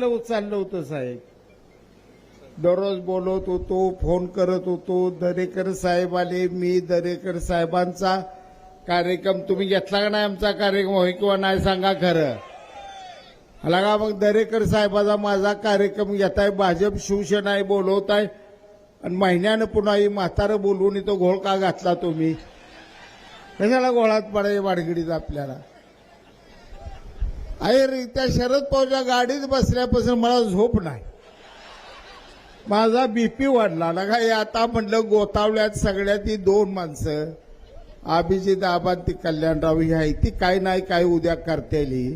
पावलं उचललं होतं साहेब. दररोज बोलत होतो, फोन करत होतो. दरेकर साहेब आले, मी दरेकर साहेबांचा कार्यक्रम तुम्ही घेतला का नाही? आमचा कार्यक्रम होय किंवा नाही सांगा खरं. आला का मग दरेकर साहेबाचा माझा कार्यक्रम घेताय, भाजप शिवसेना बोलवताय आणि महिन्यानं पुन्हा ही म्हातारं बोलवून इथं घोळ का घातला तुम्ही? कशाला घोळात पडाय वाडगडीत आपल्याला? अरे त्या शरद पवारच्या गाडीत बसल्यापासून मला झोप नाही. माझा बीपी वाढला ना काय. आता म्हटलं गोतावल्यात सगळ्यात ही दोन माणसं, अभिजित आबा ती कल्याणराव ही आहे, ती काय नाही काय उद्या करतेली.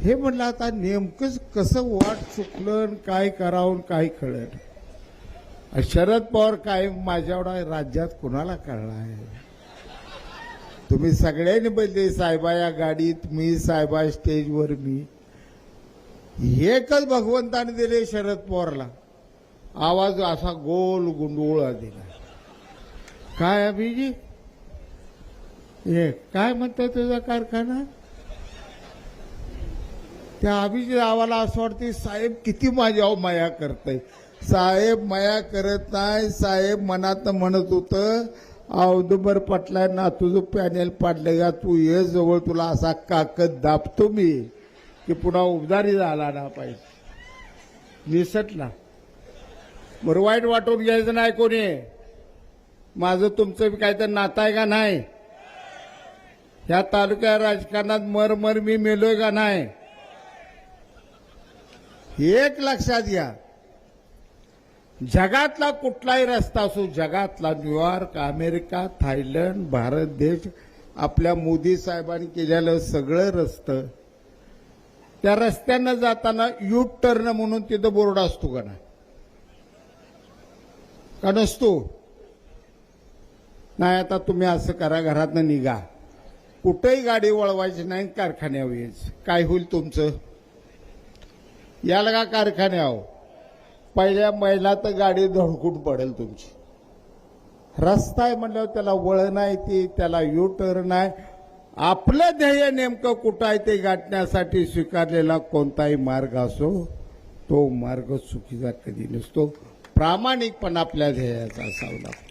हे म्हणलं आता नेमकंच कसं वाट चुकलं, काय करावं काय कळलं. शरद पवार काय माझ्यावडा राज्यात कुणाला कळलाय? तुम्ही सगळ्यांनी बघले साहेबा या गाडीत, मी साहेबा स्टेजवर, मी एकच भगवंताने दिले शरद पवारला. आवाज असा गोल गुंडुळा दिला. काय अभिजी हे काय म्हणतात तुझा कारखाना? त्या अभिजित आवाला असं वाटते साहेब किती माझ्यावर माया करतय. साहेब माया करत नाही. साहेब मनात म्हणत होतं औदुंबर पटलाय ना तुझं पॅनेल पाडलं का, तू ये जवळ, तुला असा काकद दाबतो मी की पुन्हा उबदारी झाला ना पाहिजे. निसटला. बरं वाईट वाटून घ्यायचं नाही कोणी. माझं तुमचं काय तर नातं आहे का नाही? ह्या तालुक्या राजकारणात मर मी मेलोय का नाही? एक लक्षात घ्या. जगातला कुठलाही रस्ता असो, जगातला न्यूयॉर्क, अमेरिका, थायलंड, भारत देश, आपल्या मोदी साहेबांनी केलेलं सगळं रस्तं, त्या रस्त्यानं जाताना यू टर्न म्हणून तिथं बोर्ड असतो का नाही? का नसतो? नाही. आता तुम्ही असं करा, घरातनं निघा, कुठेही गाडी वळवायची नाही, कारखान्यावर यायचं. काय होईल तुमचं? याला का कारखान्यावर? पहिल्या महिन्यात गाडी धडकून पडेल तुमची. रस्ता आहे म्हणल्यावर त्याला वळण आहे, ती त्याला यू टर्न आहे. आपलं ध्येय नेमकं कुठं आहे ते गाठण्यासाठी स्वीकारलेला कोणताही मार्ग असो, तो मार्ग चुकीचा कधी नसतो. प्रामाणिकपणा आपल्या ध्येयाचा असावा लागतो.